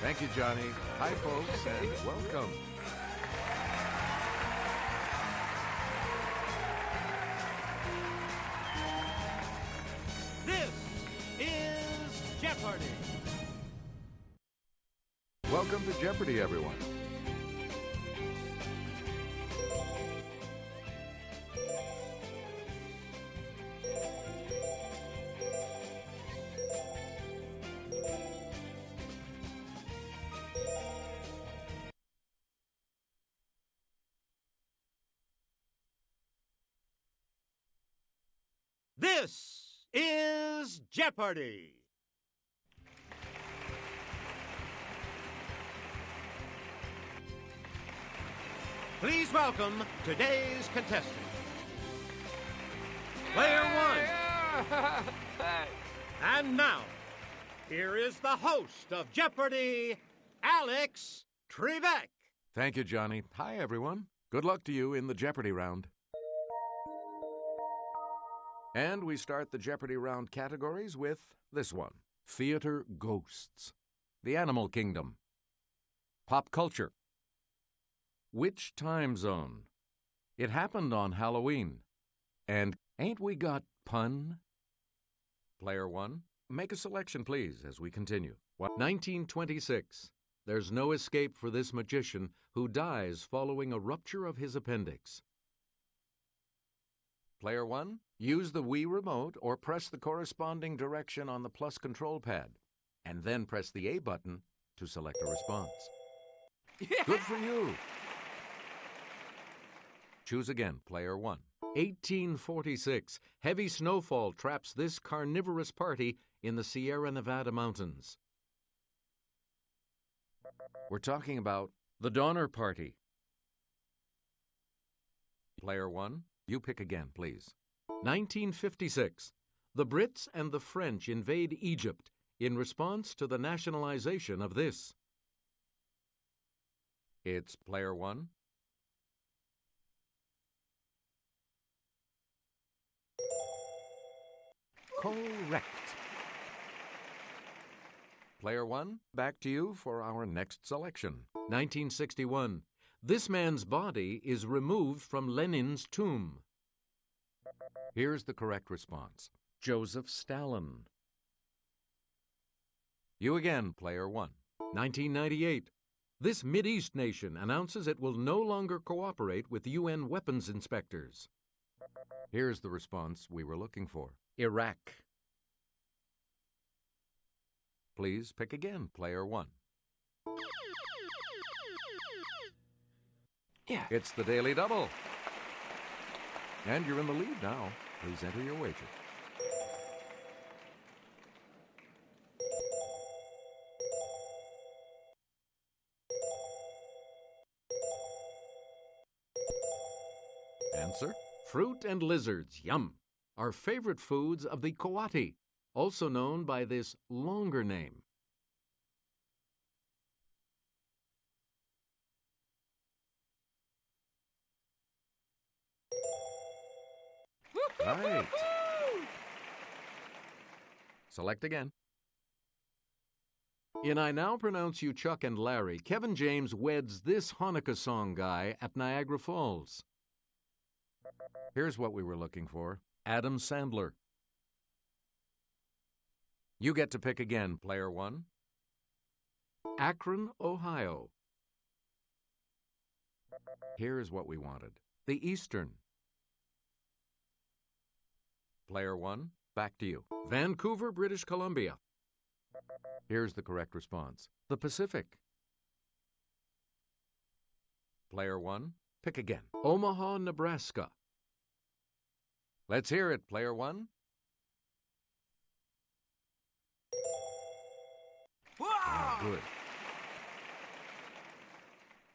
Thank you, Johnny. Hi, folks, and welcome. This is Jeopardy! Welcome to Jeopardy, everyone. This is Jeopardy! Please welcome today's contestant. Player one. And now, here is the host of Jeopardy, Alex Trebek. Thank you, Johnny. Hi, everyone. Good luck to you in the Jeopardy round. And we start the Jeopardy round categories with this one. Theater Ghosts. The Animal Kingdom. Pop Culture. Which time zone? It happened on Halloween. And Ain't We Got Pun? Player one, make a selection, please, as we continue. 1926. There's no escape for this magician who dies following a rupture of his appendix. Player one, use the Wii remote or press the corresponding direction on the plus control pad, and then press the A button to select a response. Good for you. Choose again, player one. 1846. Heavy snowfall traps this carnivorous party in the Sierra Nevada mountains. We're talking about the Donner Party. Player one, you pick again, please. 1956. The Brits and the French invade Egypt in response to the nationalization of this. It's player one. Correct. Player one, back to you for our next selection. 1961. This man's body is removed from Lenin's tomb. Here's the correct response. Joseph Stalin. You again, player one. 1998. This Mideast nation announces it will no longer cooperate with UN weapons inspectors. Here's the response we were looking for. Iraq. Please pick again, player one. Yeah. It's the Daily Double. And you're in the lead now. Please enter your wager. Answer? Fruit and lizards, yum, are favorite foods of the coati, also known by this longer name. Right. Select again. In I Now Pronounce You Chuck and Larry, Kevin James weds this Hanukkah song guy at Niagara Falls. Here's what we were looking for. Adam Sandler. You get to pick again, player one. Akron, Ohio. Here's what we wanted. The Eastern. Player one, back to you. Vancouver, British Columbia. Here's the correct response. The Pacific. Player one, pick again. Omaha, Nebraska. Let's hear it, player one. Ah, good.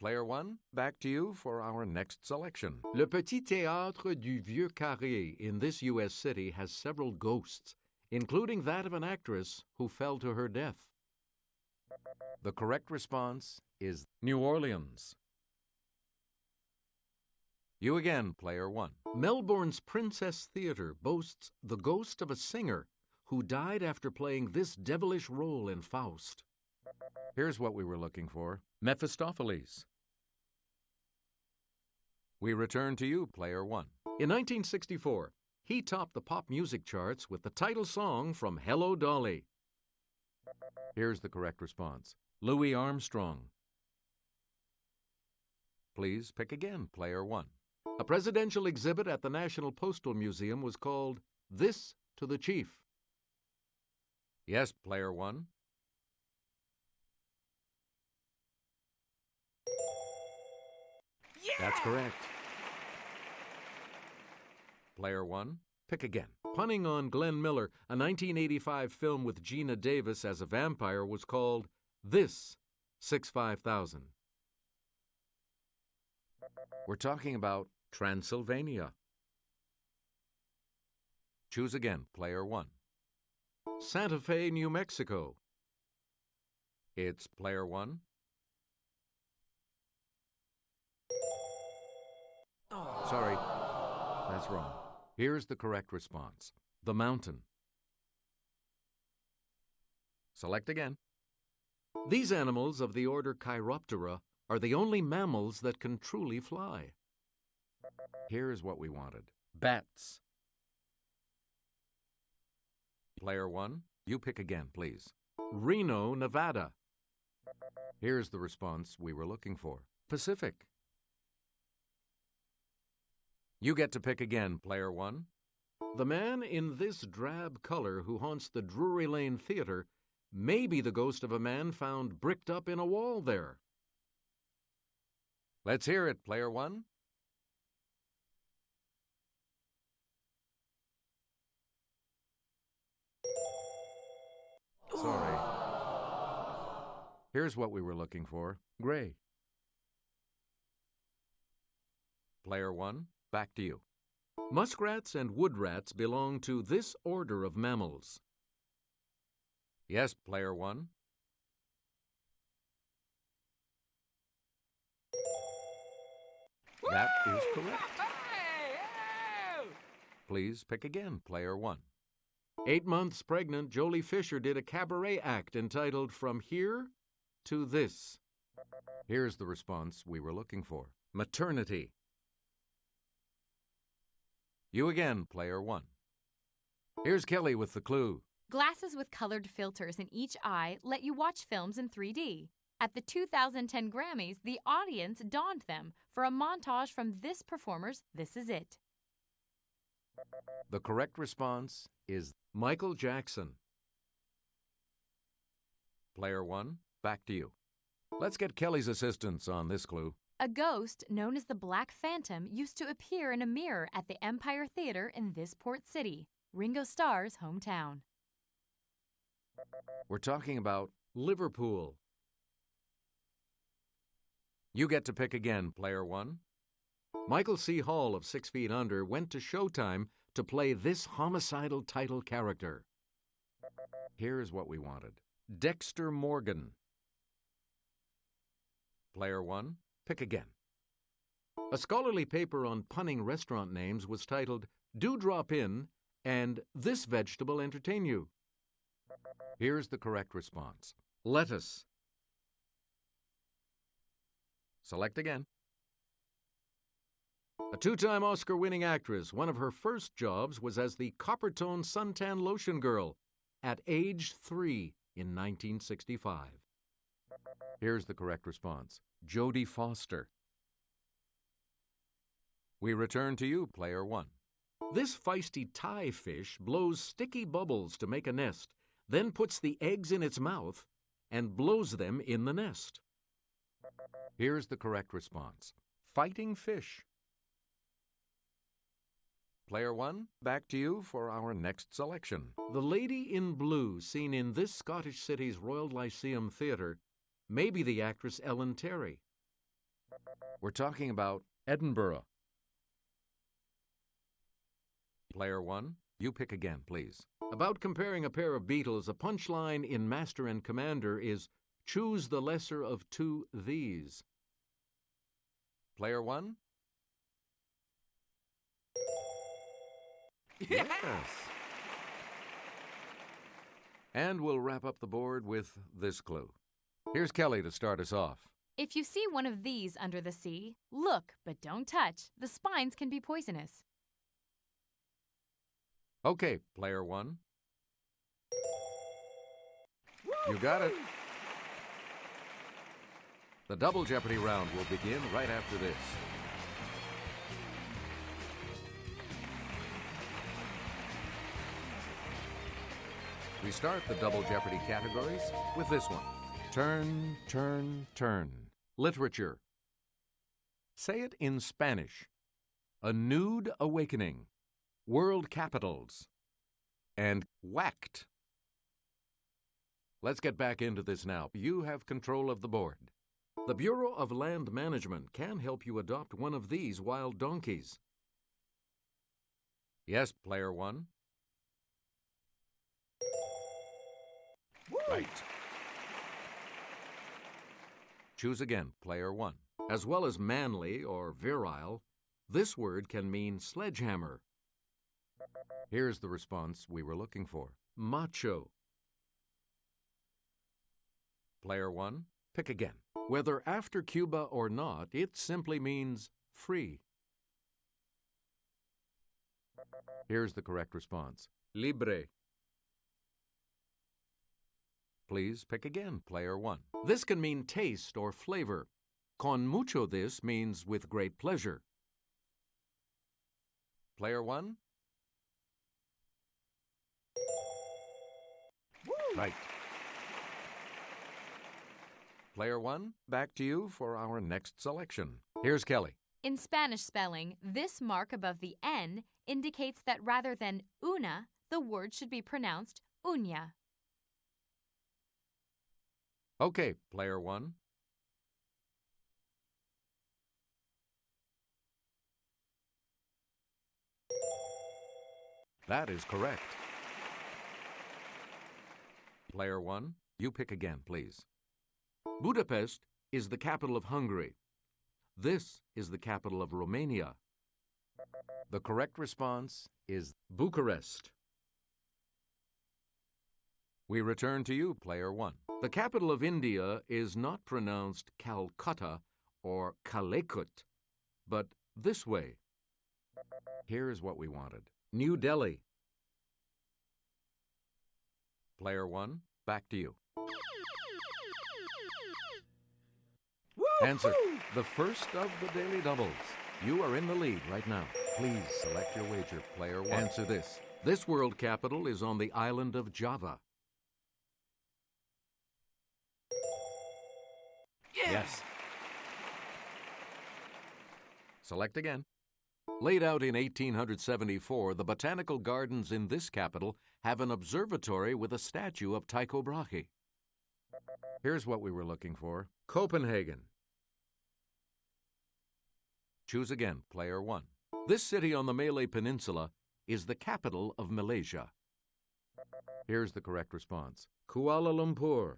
Player one, back to you for our next selection. Le Petit Théâtre du Vieux Carré in this U.S. city has several ghosts, including that of an actress who fell to her death. The correct response is New Orleans. You again, player one. Melbourne's Princess Theatre boasts the ghost of a singer who died after playing this devilish role in Faust. Here's what we were looking for. Mephistopheles. We return to you, player one. In 1964, he topped the pop music charts with the title song from Hello, Dolly. Here's the correct response. Louis Armstrong. Please pick again, player one. A presidential exhibit at the National Postal Museum was called This to the Chief. Yes, player one. Yeah! That's correct. Player one, pick again. Punning on Glenn Miller, a 1985 film with Gina Davis as a vampire was called This 65000. We're talking about Transylvania. Choose again, player one. Santa Fe, New Mexico. It's player one. Oh. Sorry, that's wrong. Here's the correct response. The mountain. Select again. These animals of the order Chiroptera are the only mammals that can truly fly. Here's what we wanted. Bats. Player one, you pick again, please. Reno, Nevada. Here's the response we were looking for. Pacific. You get to pick again, player one. The man in this drab color who haunts the Drury Lane Theater may be the ghost of a man found bricked up in a wall there. Let's hear it, player one. Sorry. Here's what we were looking for. Gray. Player one, back to you. Muskrats and woodrats belong to this order of mammals. Yes, player one. That is correct. Please pick again, player one. 8 months pregnant, Jolie Fisher did a cabaret act entitled From Here to This. Here's the response we were looking for. Maternity. You again, player one. Here's Kelly with the clue. Glasses with colored filters in each eye let you watch films in 3D. At the 2010 Grammys, the audience donned them for a montage from this performer's This Is It. The correct response is Michael Jackson. Player one, back to you. Let's get Kelly's assistance on this clue. A ghost known as the Black Phantom used to appear in a mirror at the Empire Theater in this port city, Ringo Starr's hometown. We're talking about Liverpool. You get to pick again, player one. Michael C. Hall of 6 Feet Under went to Showtime to play this homicidal title character. Here's what we wanted. Dexter Morgan. Player one, pick again. A scholarly paper on punning restaurant names was titled Do Drop In and This Vegetable Entertain You. Here's the correct response. Lettuce. Select again. A 2-time Oscar-winning actress, one of her first jobs was as the Coppertone Suntan Lotion Girl at age 3 in 1965. Here's the correct response. Jodie Foster. We return to you, player one. This feisty Thai fish blows sticky bubbles to make a nest, then puts the eggs in its mouth and blows them in the nest. Here's the correct response. Fighting fish. Player one, back to you for our next selection. The lady in blue seen in this Scottish city's Royal Lyceum Theatre may be the actress Ellen Terry. We're talking about Edinburgh. Player one, you pick again, please. About comparing a pair of Beatles, a punchline in Master and Commander is, choose the lesser of two these. Player one? Yes. And we'll wrap up the board with this clue. Here's Kelly to start us off. If you see one of these under the sea, look but don't touch. The spines can be poisonous. Okay, player one. You got it. The Double Jeopardy round will begin right after this. We start the Double Jeopardy categories with this one. Turn, turn, turn. Literature. Say it in Spanish. A nude awakening. World capitals. And whacked. Let's get back into this now. You have control of the board. The Bureau of Land Management can help you adopt one of these wild donkeys. Yes, player one. Right. Choose again, player one. As well as manly or virile, this word can mean sledgehammer. Here's the response we were looking for. Macho. Player one, pick again. Whether after Cuba or not, it simply means free. Here's the correct response. Libre. Please pick again, player one. This can mean taste or flavor. Con mucho this means with great pleasure. Player one? Right. Player one, back to you for our next selection. Here's Kelly. In Spanish spelling, this mark above the N indicates that rather than una, the word should be pronounced uña. Okay, player one. That is correct. Player one, you pick again, please. Budapest is the capital of Hungary. This is the capital of Romania. The correct response is Bucharest. We return to you, player one. The capital of India is not pronounced Calcutta or Calicut, but this way. Here's what we wanted. New Delhi. Player one, back to you. Answer. The first of the daily doubles. You are in the lead right now. Please select your wager, player one. Answer this. This world capital is on the island of Java. Yes. Select again. Laid out in 1874, the botanical gardens in this capital have an observatory with a statue of Tycho Brahe. Here's what we were looking for. Copenhagen. Choose again, player one. This city on the Malay Peninsula is the capital of Malaysia. Here's the correct response. Kuala Lumpur.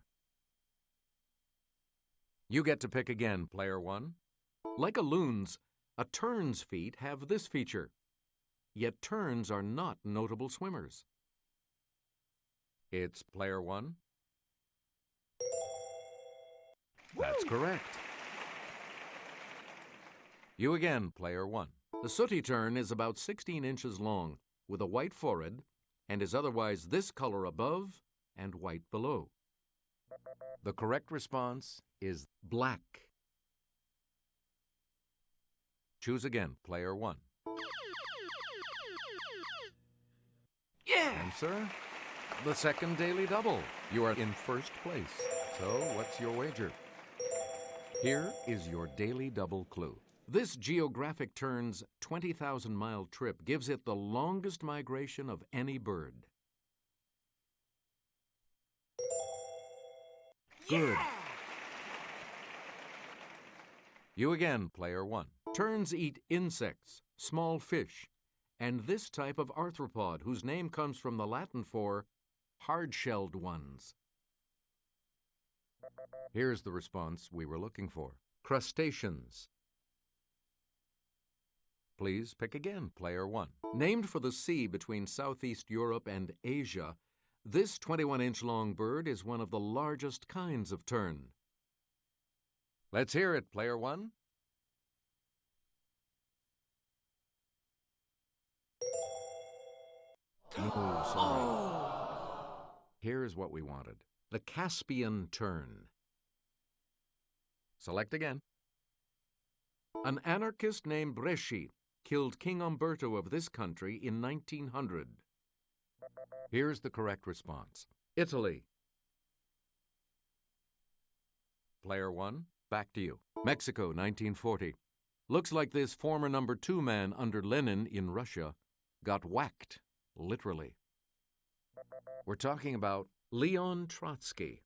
You get to pick again, player one. Like a loon's, a tern's feet have this feature. Yet terns are not notable swimmers. It's player one. That's correct. You again, player one. The sooty tern is about 16 inches long, with a white forehead, and is otherwise this color above and white below. The correct response is black. Choose again, player one. Yeah! Answer, the second daily double. You are in first place. So, what's your wager? Here is your daily double clue. This geographic tern's 20,000-mile trip gives it the longest migration of any bird. Good. You again, player one. Terns eat insects, small fish, and this type of arthropod whose name comes from the Latin for hard-shelled ones. Here's the response we were looking for. Crustaceans. Please pick again, player one. Named for the sea between Southeast Europe and Asia, this 21-inch long bird is one of the largest kinds of tern. Let's hear it, player one. Oh, sorry. Here's what we wanted. The Caspian Turn. Select again. An anarchist named Bresci killed King Umberto of this country in 1900. Here's the correct response. Italy. Player one, back to you. Mexico, 1940. Looks like this former number 2 man under Lenin in Russia got whacked, literally. We're talking about Leon Trotsky.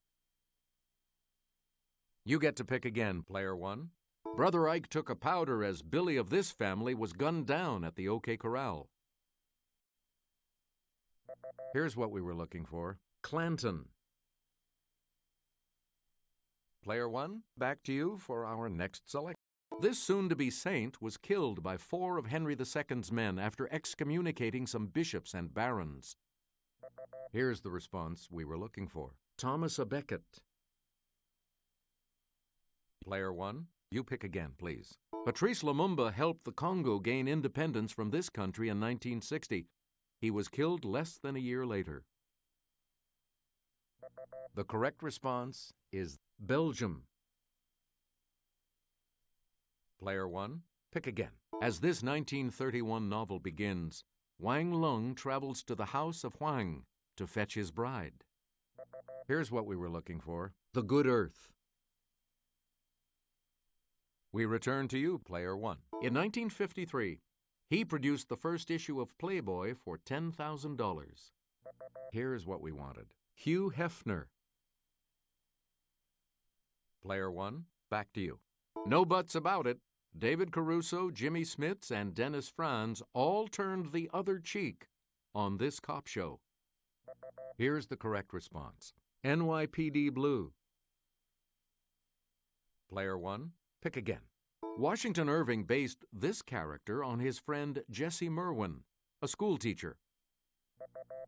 You get to pick again, player one. Brother Ike took a powder as Billy of this family was gunned down at the OK Corral. Here's what we were looking for. Clanton. Player one, back to you for our next selection. This soon-to-be saint was killed by 4 of Henry II's men after excommunicating some bishops and barons. Here's the response we were looking for. Thomas à Becket. Player one, you pick again, please. Patrice Lumumba helped the Congo gain independence from this country in 1960. He was killed less than a year later. The correct response is Belgium. Player one, pick again. As this 1931 novel begins, Wang Lung travels to the house of Huang to fetch his bride. Here's what we were looking for. The Good Earth. We return to you, player one. In 1953, he produced the first issue of Playboy for $10,000. Here's what we wanted. Hugh Hefner. Player one, back to you. No buts about it. David Caruso, Jimmy Smits, and Dennis Franz all turned the other cheek on this cop show. Here's the correct response. NYPD Blue. Player one, pick again. Washington Irving based this character on his friend Jesse Merwin, a schoolteacher.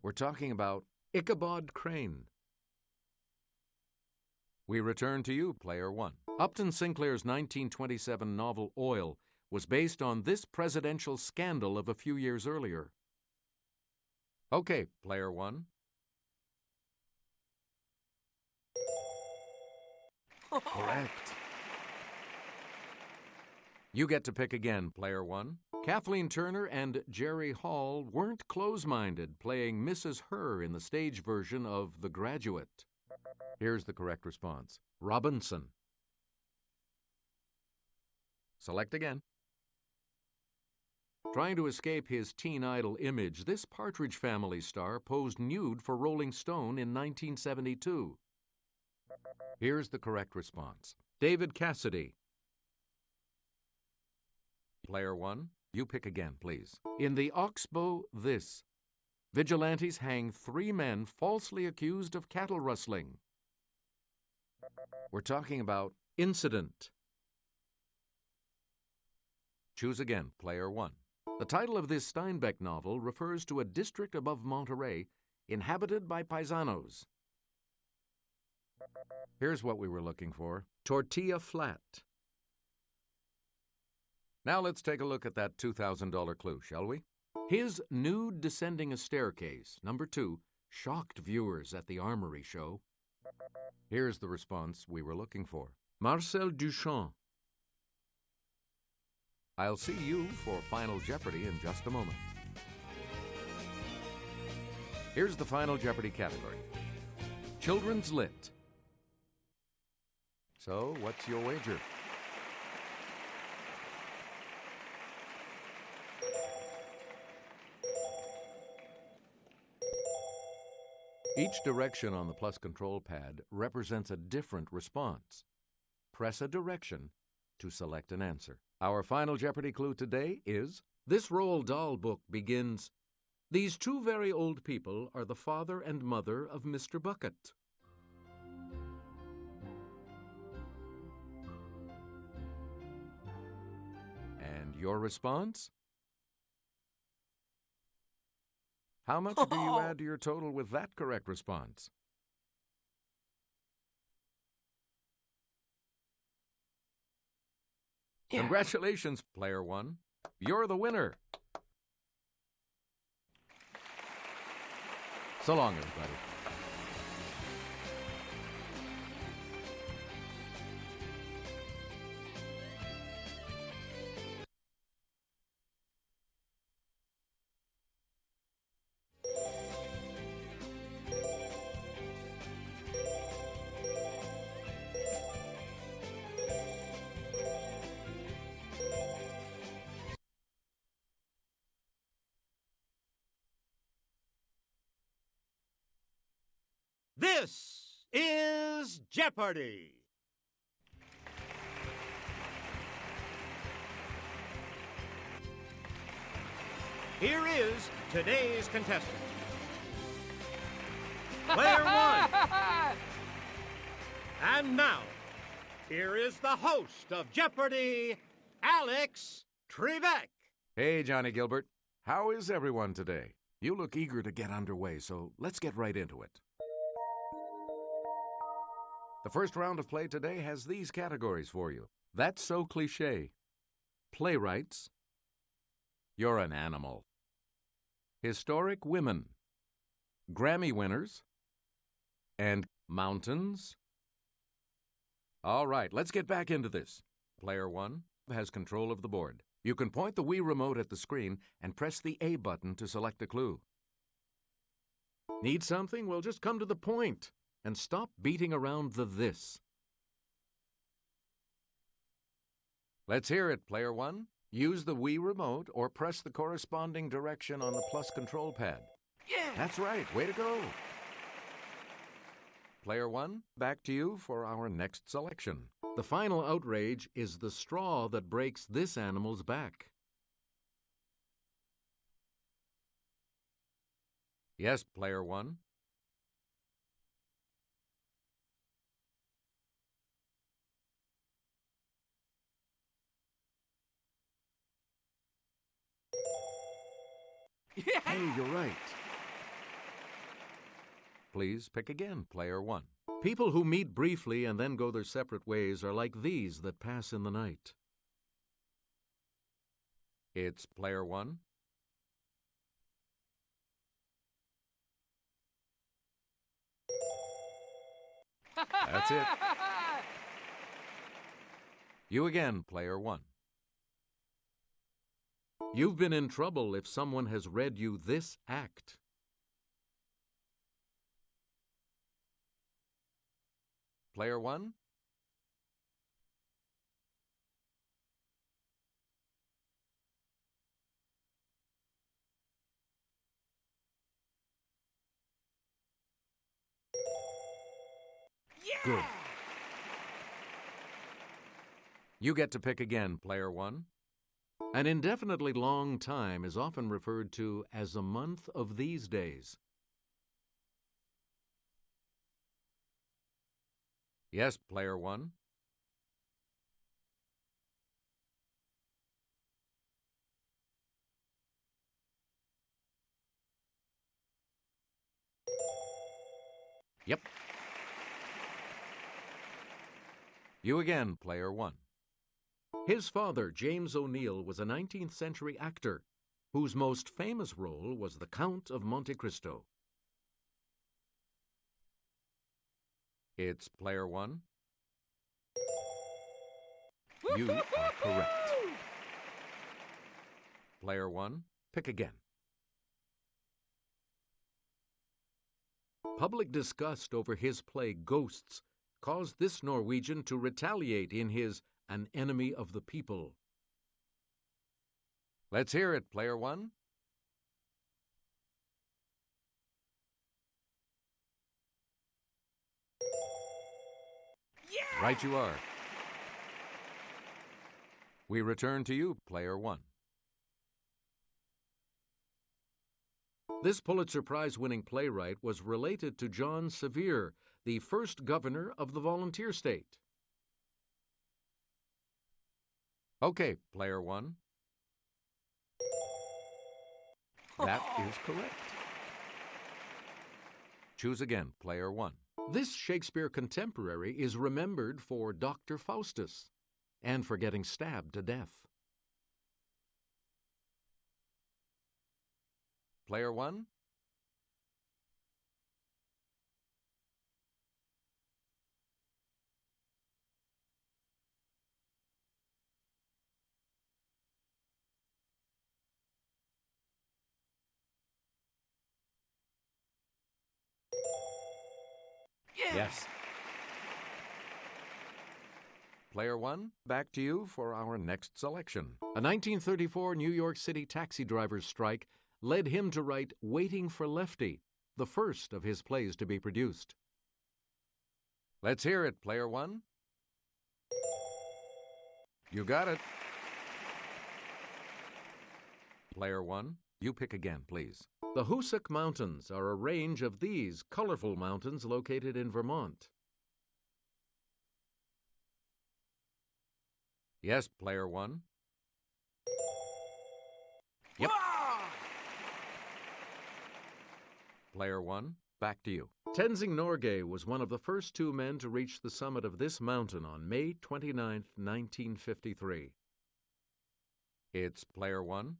We're talking about Ichabod Crane. We return to you, player one. Upton Sinclair's 1927 novel Oil was based on this presidential scandal of a few years earlier. Okay, player one. Correct. You get to pick again, player one. Kathleen Turner and Jerry Hall weren't close-minded, playing Mrs. Herr in the stage version of The Graduate. Here's the correct response. Robinson. Select again. Trying to escape his teen idol image, this Partridge Family star posed nude for Rolling Stone in 1972. Here's the correct response. David Cassidy. Player one, you pick again, please. In the Oxbow This, vigilantes hang 3 men falsely accused of cattle rustling. We're talking about Incident. Choose again, player one. The title of this Steinbeck novel refers to a district above Monterey inhabited by paisanos. Here's what we were looking for. Tortilla Flat. Now let's take a look at that $2,000 clue, shall we? His nude descending a staircase, number 2, shocked viewers at the Armory show. Here's the response we were looking for. Marcel Duchamp. I'll see you for Final Jeopardy in just a moment. Here's the Final Jeopardy category. Children's Lit. So, what's your wager? Each direction on the plus control pad represents a different response. Press a direction to select an answer. Our Final Jeopardy clue today is, this Roald Dahl book begins, these 2 very old people are the father and mother of Mr. Bucket. And your response? How much do you add to your total with that correct response? Congratulations, player one. You're the winner. So long, everybody. This is Jeopardy! Here is today's contestant. Player one. And now, here is the host of Jeopardy, Alex Trebek. Hey, Johnny Gilbert. How is everyone today? You look eager to get underway, so let's get right into it. The first round of play today has these categories for you. That's so cliché. Playwrights. You're an animal. Historic women. Grammy winners. And mountains. All right, let's get back into this. Player one has control of the board. You can point the Wii remote at the screen and press the A button to select a clue. Need something? Well, just come to the point and stop beating around the this. Let's hear it, player one. Use the Wii remote or press the corresponding direction on the plus control pad. Yeah! That's right. Way to go. Player one, back to you for our next selection. The final outrage is the straw that breaks this animal's back. Yes, player one. Yeah. Hey, you're right. Please pick again, player one. People who meet briefly and then go their separate ways are like these that pass in the night. It's player one. That's it. You again, player one. You've been in trouble if someone has read you this act. Player one. Yeah! Good. You get to pick again, player one. An indefinitely long time is often referred to as a month of these days. Yes, player one. Yep. You again, player one. His father, James O'Neill, was a 19th century actor whose most famous role was the Count of Monte Cristo. It's player one. You are correct. Player one, pick again. Public disgust over his play Ghosts caused this Norwegian to retaliate in his An Enemy of the People. Let's hear it, player one. Yeah! Right you are. We return to you, player one. This Pulitzer Prize-winning playwright was related to John Sevier, the first governor of the volunteer state. Okay, player one. That is correct. Choose again, player one. This Shakespeare contemporary is remembered for Dr. Faustus, and for getting stabbed to death. Player 1? Yes. Player 1, back to you for our next selection. A 1934 New York City taxi driver's strike led him to write Waiting for Lefty, the first of his plays to be produced. Let's hear it, Player 1. You got it. Player 1, you pick again, please. The Hoosick Mountains are a range of these colorful mountains located in Vermont. Yes, Player 1. Yep. Player 1, back to you. Tenzing Norgay was one of the first two men to reach the summit of this mountain on May 29, 1953. It's Player 1.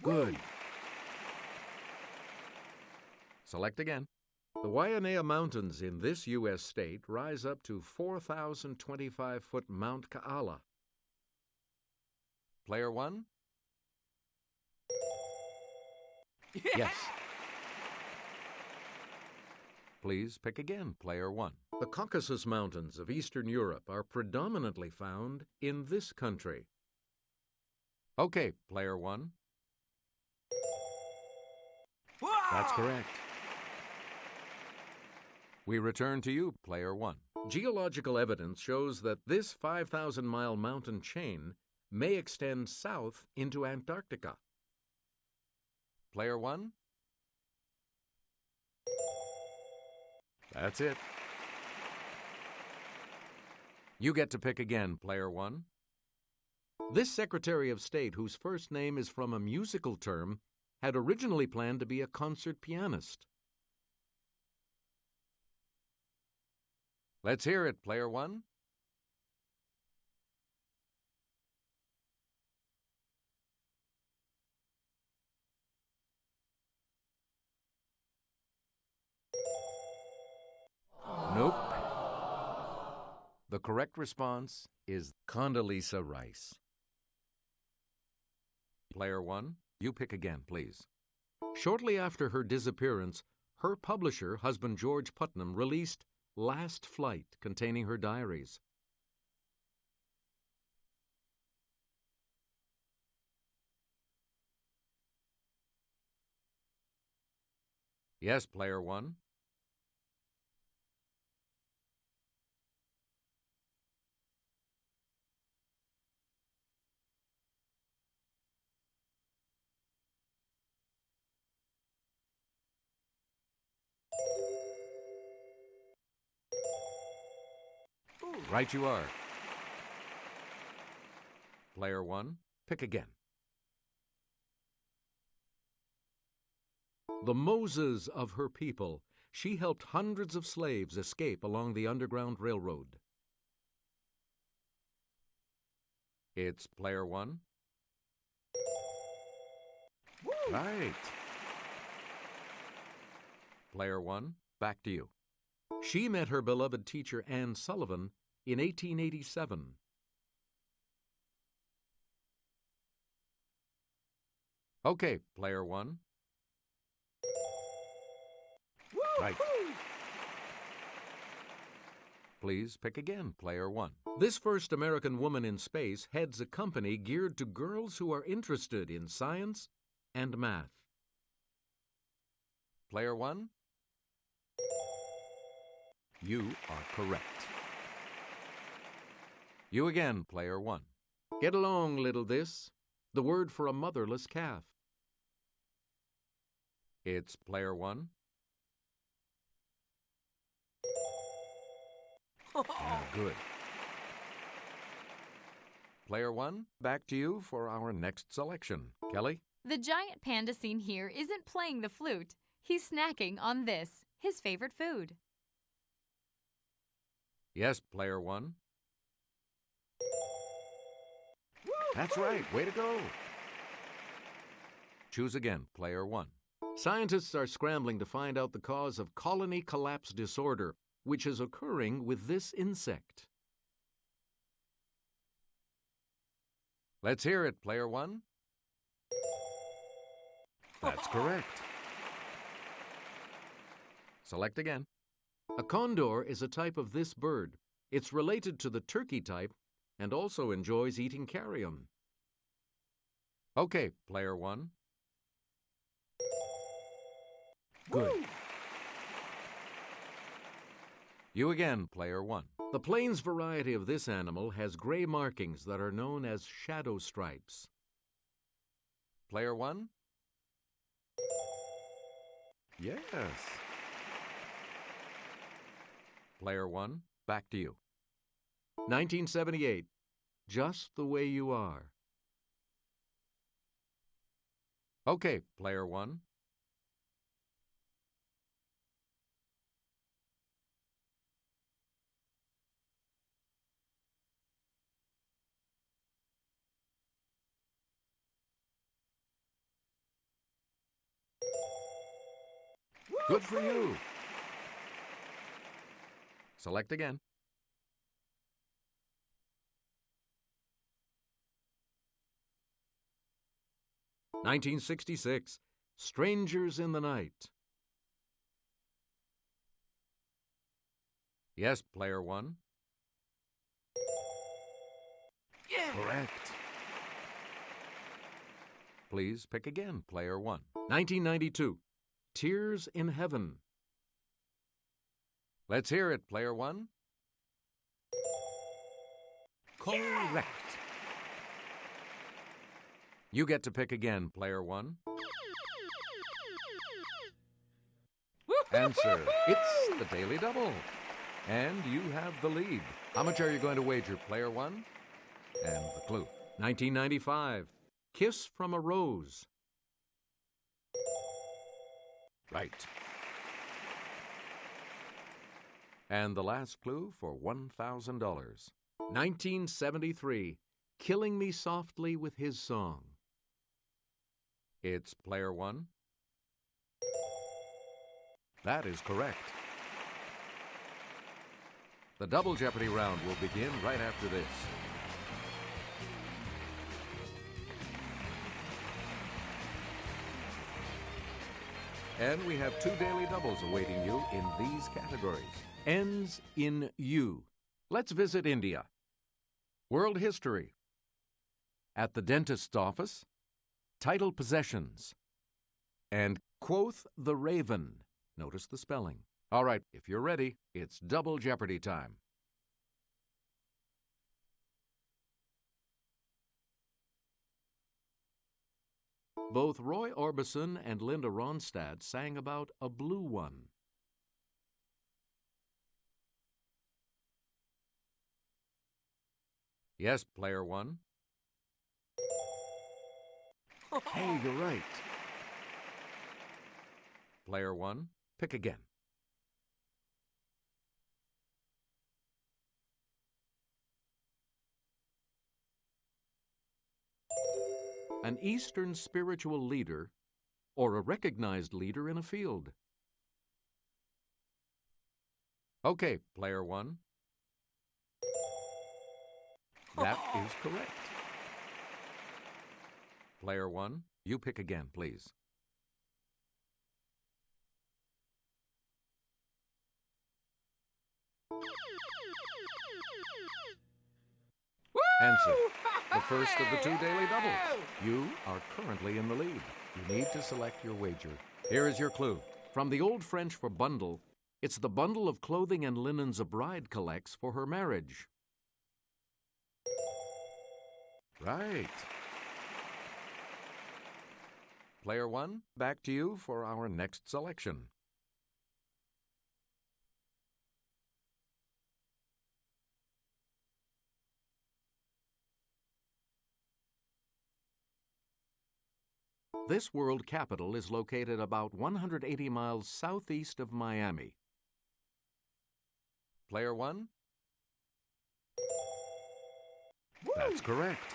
Good. Select again. The Wayanea Mountains in this U.S. state rise up to 4,025-foot Mount Kaala. Player 1? Yes. Please pick again, Player 1. The Caucasus Mountains of Eastern Europe are predominantly found in this country. Okay, Player 1. That's correct. We return to you, Player 1. Geological evidence shows that this 5,000-mile mountain chain may extend south into Antarctica. Player 1? That's it. You get to pick again, Player 1. This Secretary of State, whose first name is from a musical term, had originally planned to be a concert pianist. Let's hear it, Player 1. Nope. The correct response is Condoleezza Rice. Player 1, you pick again, please. Shortly after her disappearance, her publisher, husband George Putnam, released Last Flight, containing her diaries. Yes, Player 1. Right you are. Player 1, pick again. The Moses of her people, she helped hundreds of slaves escape along the Underground Railroad. It's Player 1. Right. Player 1, back to you. She met her beloved teacher Anne Sullivan in 1887. Okay, Player 1. Right. Please pick again, Player 1. This first American woman in space heads a company geared to girls who are interested in science and math. Player 1. You are correct. You again, Player 1. Get along, little this, the word for a motherless calf. It's Player 1. Yeah, good. Player 1, back to you for our next selection. Kelly? The giant panda seen here isn't playing the flute. He's snacking on this, his favorite food. Yes, player one. That's right. Way to go. Choose again, player one. Scientists are scrambling to find out the cause of colony collapse disorder, which is occurring with this insect. Let's hear it, player one. That's correct. Select again. A condor is a type of this bird. It's related to the turkey type and also enjoys eating carrion. Okay, player one. Good. You again, player one. The plains variety of this animal has gray markings that are known as shadow stripes. Player one? Yes. Player one, back to you. 1978, Just the Way You Are. Okay, player one. Good for you. Select again. (1966) Strangers in the Night. Yes, player one. Yeah. Correct. Please pick again, player one. 1992. Tears in Heaven. Let's hear it, player one. Correct. You get to pick again, player one. Answer, it's the Daily Double. And you have the lead. How much are you going to wager, player one? And the clue. 1995, Kiss from a Rose. Right. And the last clue for $1,000. 1973, Killing Me Softly with His Song. It's player one. That is correct. The Double Jeopardy round will begin right after this. And we have 2 daily doubles awaiting you in these categories. Ends in U. Let's visit India. World history. At the dentist's office. Title possessions. And quoth the raven. Notice the spelling. All right, if you're ready, it's Double Jeopardy time. Both Roy Orbison and Linda Ronstadt sang about a blue one. Yes, player one. Hey, you're right. Player one, pick again. An Eastern spiritual leader or a recognized leader in a field. Okay, player one. That is correct. Player one, you pick again, please. Answer. The first of the 2 daily doubles. You are currently in the lead. You need to select your wager. Here is your clue. From the Old French for bundle, it's the bundle of clothing and linens a bride collects for her marriage. Right. Player one, back to you for our next selection. This world capital is located about 180 miles southeast of Miami. Player one, That's correct.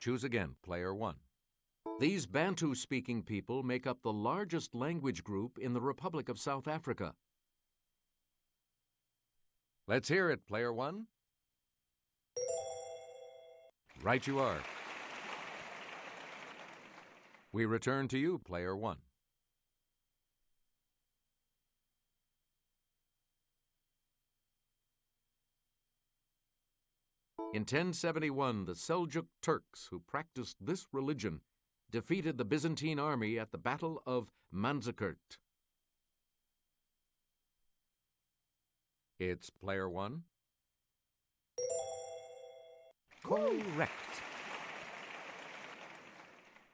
Choose again, player 1. These Bantu-speaking people make up the largest language group in the Republic of South Africa. Let's hear it, player 1. Right you are. We return to you, player 1. In 1071, the Seljuk Turks, who practiced this religion, defeated the Byzantine army at the Battle of Manzikert. It's player 1. Correct.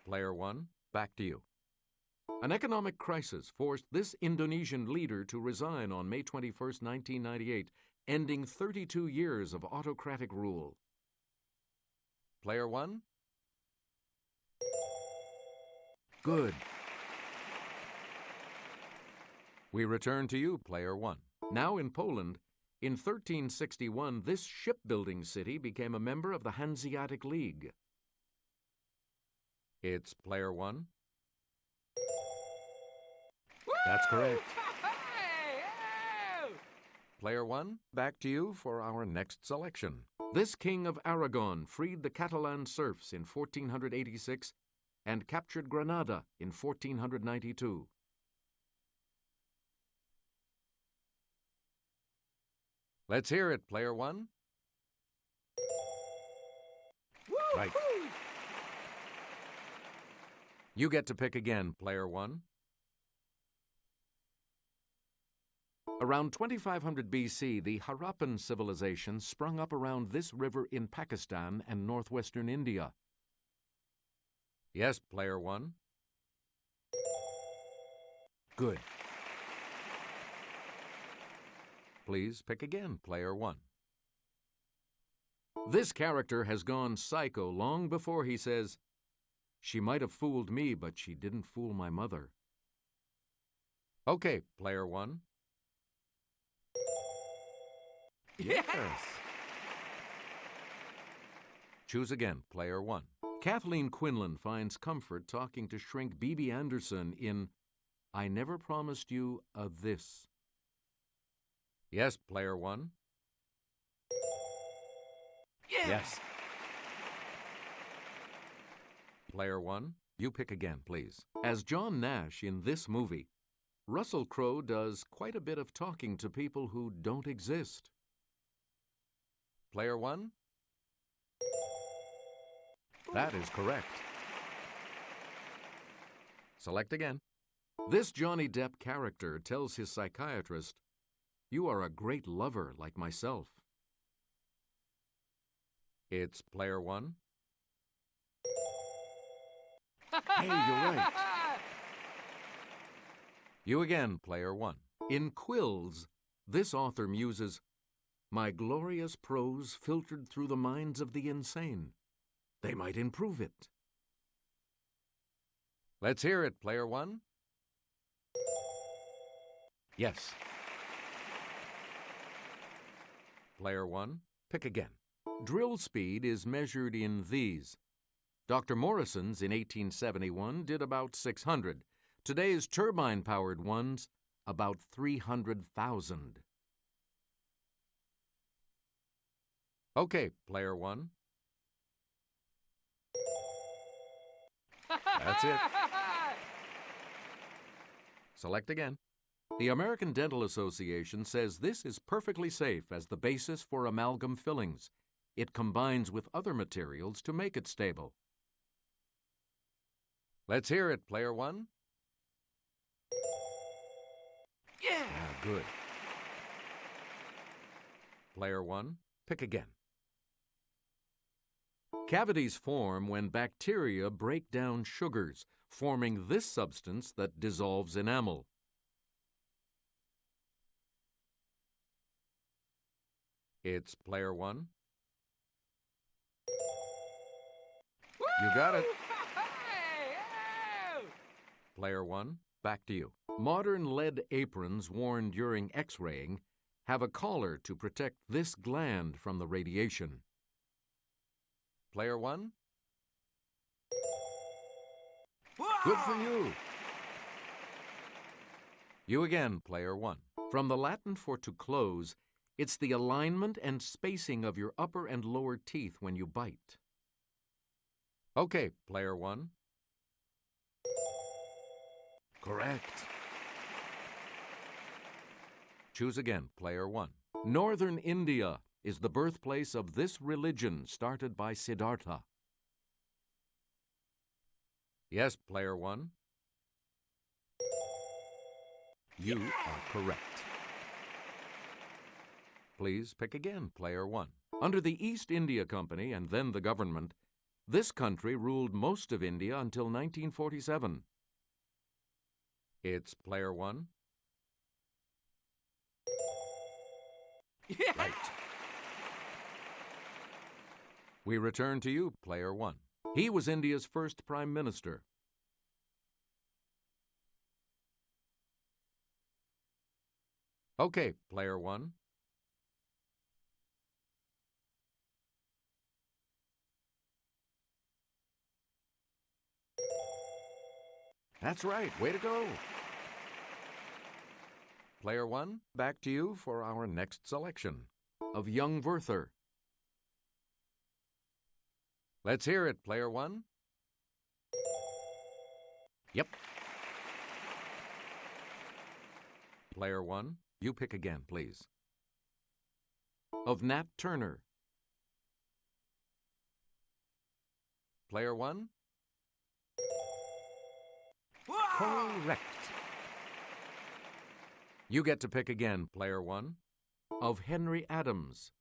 Player 1, back to you. An economic crisis forced this Indonesian leader to resign on May 21, 1998, ending 32 years of autocratic rule. Player 1? Good. We return to you, player 1. Now in Poland, in 1361, this shipbuilding city became a member of the Hanseatic League. It's player 1. That's correct. Player 1, back to you for our next selection. This king of Aragon freed the Catalan serfs in 1486 and captured Granada in 1492. Let's hear it, player 1. Right. You get to pick again, player 1. Around 2500 BC, the Harappan civilization sprung up around this river in Pakistan and northwestern India. Yes, player 1. Good. Please pick again, player 1. This character has gone psycho long before he says, "She might have fooled me, but she didn't fool my mother." Okay, player 1. Yes. Choose again, player 1. Kathleen Quinlan finds comfort talking to shrink Bibi Anderson in I Never Promised You a This. Yes, player 1. Yes. Player 1, you pick again, please. As John Nash in this movie, Russell Crowe does quite a bit of talking to people who don't exist. Player 1? That is correct. Select again. This Johnny Depp character tells his psychiatrist, "You are a great lover like myself." It's player 1. Hey, you're right. You again, player 1. In Quills, this author muses, "My glorious prose filtered through the minds of the insane. They might improve it." Let's hear it, player 1. Yes. Player 1, pick again. Drill speed is measured in these. Dr. Morrison's in 1871 did about 600. Today's turbine-powered ones, about 300,000. Okay, player 1. That's it. Select again. The American Dental Association says this is perfectly safe as the basis for amalgam fillings. It combines with other materials to make it stable. Let's hear it, player 1. Yeah, good. Player 1, pick again. Cavities form when bacteria break down sugars, forming this substance that dissolves enamel. It's player 1. You got it. Player 1, back to you. Modern lead aprons worn during X-raying have a collar to protect this gland from the radiation? Player 1? Good for you. You again, Player 1. From the Latin for to close, it's the alignment and spacing of your upper and lower teeth when you bite. Okay, Player 1. Correct. Choose again, Player 1. Northern India is the birthplace of this religion started by Siddhartha. Yes, Player 1. You are correct. Please pick again, Player 1. Under the East India Company and then the government, this country ruled most of India until 1947. It's Player 1. Right. We return to you, Player 1. He was India's first Prime Minister. Okay, Player 1. That's right. Way to go. Player 1, back to you for our next selection of young Werther. Let's hear it, Player 1. Yep. Player 1, you pick again, please. Of Nat Turner. Player 1. Correct. You get to pick again, Player 1. Of Henry Adams.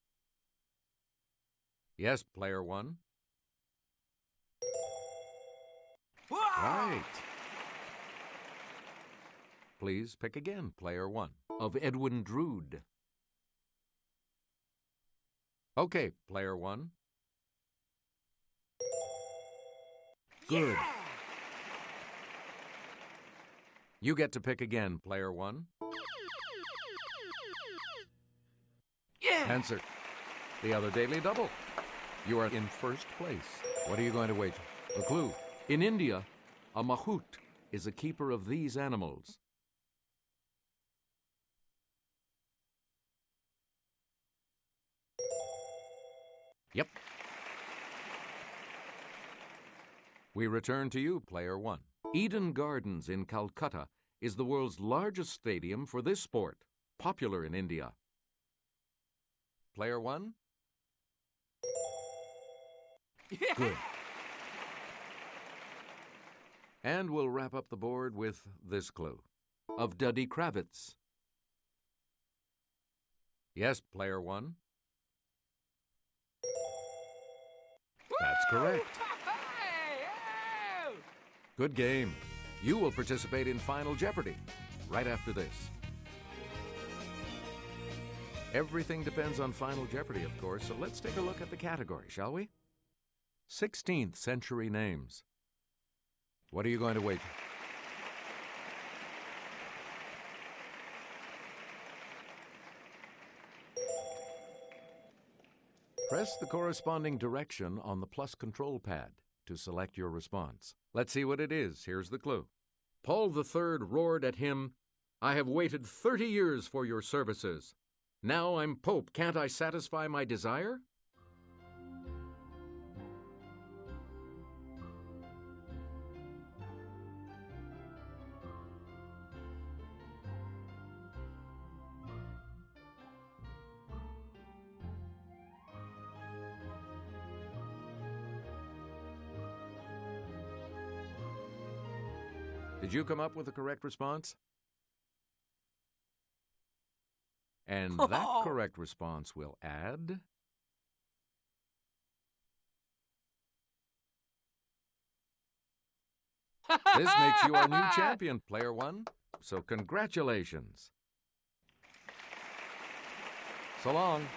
Yes, Player 1. Right. Please pick again, Player 1. Of Edwin Drood. Okay, Player 1. Good. Yeah! You get to pick again, Player 1. Yeah! Answer. The other daily double. You are in first place. What are you going to wager? A clue. In India, a mahout is a keeper of these animals. Yep. We return to you, Player 1. Eden Gardens in Calcutta is the world's largest stadium for this sport, popular in India. Player 1? Yeah. Good. And we'll wrap up the board with this clue. Of Duddy Kravitz. Yes, Player 1. That's correct. Good game. You will participate in Final Jeopardy right after this. Everything depends on Final Jeopardy, of course, so let's take a look at the category, shall we? 16th century names. What are you going to wager? Press the corresponding direction on the plus control pad to select your response. Let's see what it is. Here's the clue. Paul III roared at him, "I have waited 30 years for your services. Now I'm Pope. Can't I satisfy my desire?" Did you come up with the correct response? And that correct response will add... This makes you our new champion, Player 1. So congratulations. So long.